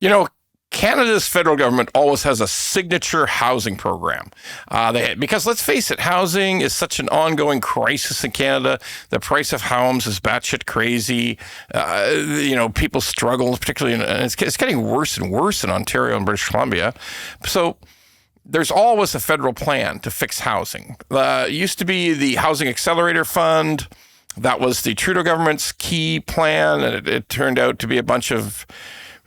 You know, Canada's federal government always has a signature housing program. Because let's face it, housing is such an ongoing crisis in Canada. The price of homes is batshit crazy. People struggle, particularly, and it's getting worse and worse in Ontario and British Columbia. So there's always a federal plan to fix housing. It used to be the Housing Accelerator Fund. That was the Trudeau government's key plan, and it turned out to be a bunch of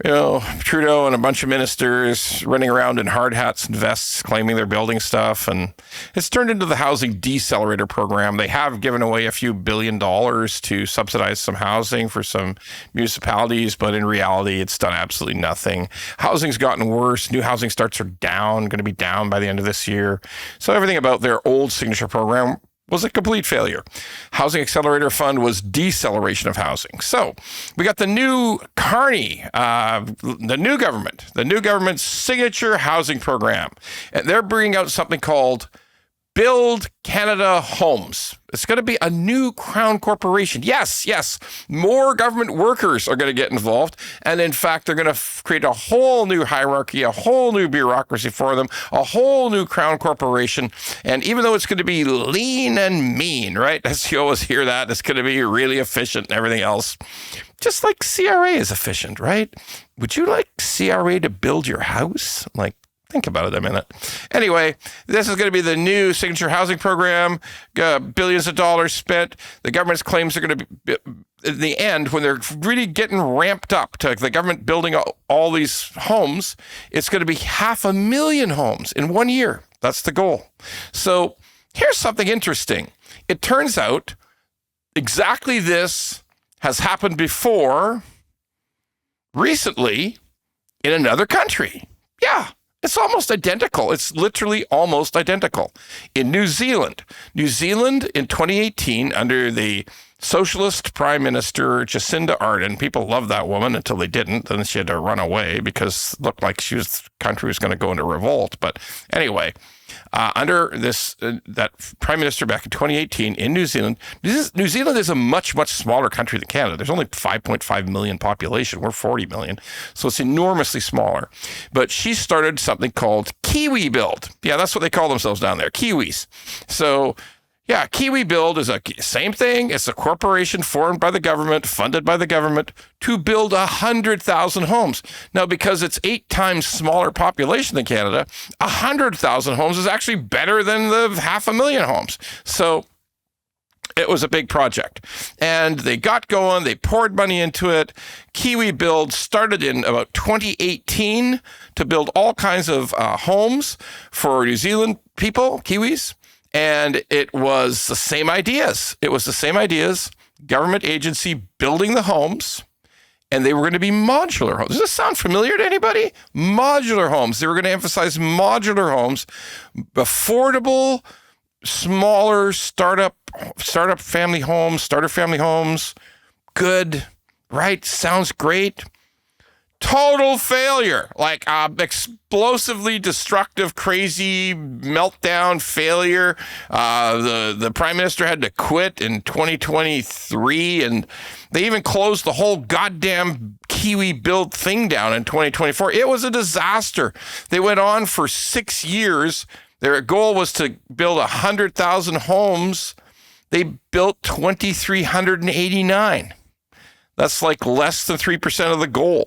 Trudeau and a bunch of ministers running around in hard hats and vests claiming they're building stuff. And it's turned into the Housing Decelerator Program. They have given away a few $1 billion to subsidize some housing for some municipalities, but in reality, it's done absolutely nothing. Housing's gotten worse. New housing starts are down, going to be down by the end of this year. So everything about their old signature program was a complete failure. Housing Accelerator Fund was deceleration of housing. So we got the new Carney, the new government's signature housing program. And they're bringing out something called Build Canada Homes. It's going to be a new Crown corporation. Yes, more government workers are going to get involved. And in fact, they're going to create a whole new hierarchy, a whole new bureaucracy for them, a whole new Crown corporation. And even though it's going to be lean and mean, right? As you always hear that, it's going to be really efficient and everything else. Just like CRA is efficient, right? Would you like CRA to build your house? Think about it a minute. Anyway, this is going to be the new signature housing program. Billions of dollars spent. The government's claims are going to be, in the end, when they're really getting ramped up to the government building all these homes, it's going to be 500,000 homes in 1 year. That's the goal. So here's something interesting. It turns out exactly this has happened before recently in another country. Yeah. It's almost identical. It's literally almost identical. In New Zealand in 2018, under the socialist Prime Minister Jacinda Ardern, people loved that woman until they didn't. Then she had to run away because it looked like the country was going to go into revolt. But anyway, under that Prime Minister back in 2018 in New Zealand, New Zealand is a much, much smaller country than Canada. There's only 5.5 million population. We're 40 million. So it's enormously smaller. But she started something called Kiwi Build. Yeah, that's what they call themselves down there, Kiwis. So yeah, Kiwi Build is a same thing. It's a corporation formed by the government, funded by the government, to build 100,000 homes. Now, because it's 8 times smaller population than Canada, 100,000 homes is actually better than the 500,000 homes. So it was a big project. And they got going. They poured money into it. Kiwi Build started in about 2018 to build all kinds of homes for New Zealand people, Kiwis. And it was the same ideas. Government agency building the homes, and they were going to be modular homes. Does this sound familiar to anybody? Modular homes. They were going to emphasize modular homes, affordable, smaller starter family homes. Good, right? Sounds great. Total failure, like explosively destructive, crazy meltdown failure. The Prime Minister had to quit in 2023, and they even closed the whole goddamn Kiwi Build thing down in 2024. It was a disaster. They went on for 6 years. Their goal was to build 100,000 homes. They built 2,389. That's like less than 3% of the goal.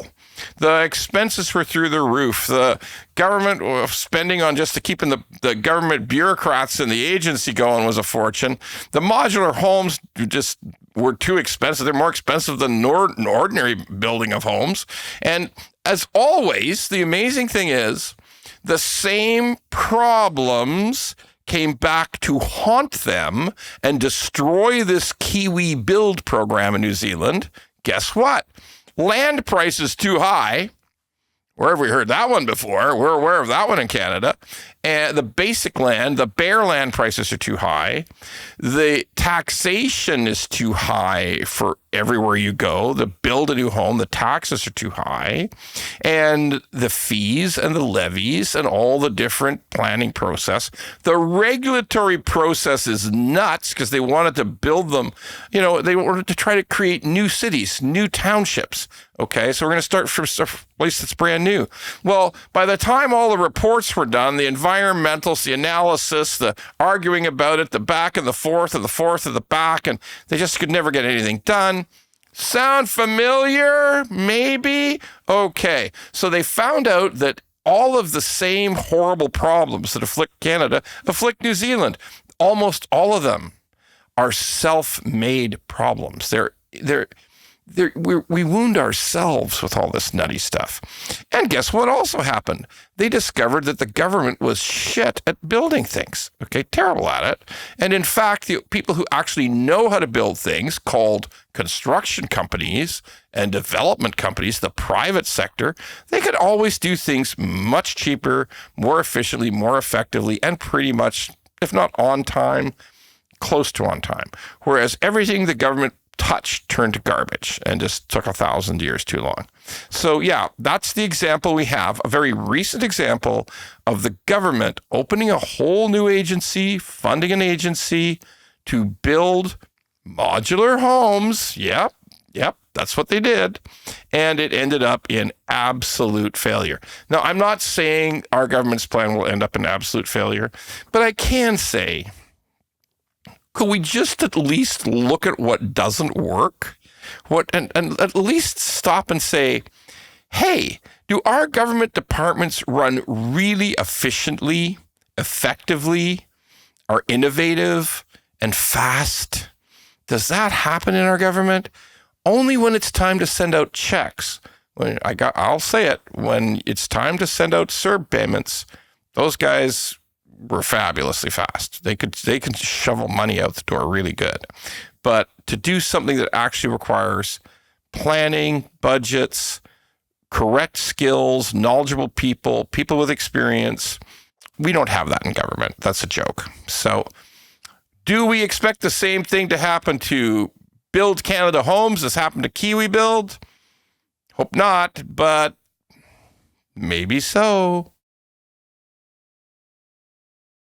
The expenses were through the roof. The government spending on just to keeping the government bureaucrats and the agency going was a fortune. The modular homes just were too expensive. They're more expensive than an ordinary building of homes. And as always, the amazing thing is the same problems came back to haunt them and destroy this Kiwi Build program in New Zealand. Guess what? Land prices too high, Where have we heard that one before? We're aware of that one in Canada. And the basic land, the bare land prices are too high. The taxation is too high for everywhere you go. To build a new home, the taxes are too high. And the fees and the levies and all the different planning process. The regulatory process is nuts because they wanted to build them, they wanted to try to create new cities, new townships. Okay, so we're going to start from a place that's brand new. Well, by the time all the reports were done, the environmentals, the analysis, the arguing about it, the back and the forth and the back, and they just could never get anything done. Sound familiar? Maybe? Okay, so they found out that all of the same horrible problems that afflict Canada afflict New Zealand. Almost all of them are self-made problems. We wound ourselves with all this nutty stuff. And guess what also happened? They discovered that the government was shit at building things. Okay, terrible at it. And in fact, the people who actually know how to build things, called construction companies and development companies, the private sector, they could always do things much cheaper, more efficiently, more effectively, and pretty much, if not on time, close to on time. Whereas everything the government touched turned to garbage and just took 1,000 years too long. So yeah, that's the example we have, a very recent example of the government opening a whole new agency, funding an agency to build modular homes. Yep, that's what they did. And it ended up in absolute failure. Now, I'm not saying our government's plan will end up in absolute failure, but I can say, could we just at least look at what doesn't work? And at least stop and say, hey, do our government departments run really efficiently, effectively, are innovative and fast? Does that happen in our government? Only when it's time to send out checks. I'll say it, when it's time to send out CERB payments, those guys were fabulously fast. They can shovel money out the door really good. But to do something that actually requires planning, budgets, correct skills, knowledgeable people with experience, we don't have that in government. That's a joke. So do we expect the same thing to happen to Build Canada Homes as happened to Kiwi Build? Hope not, but maybe so.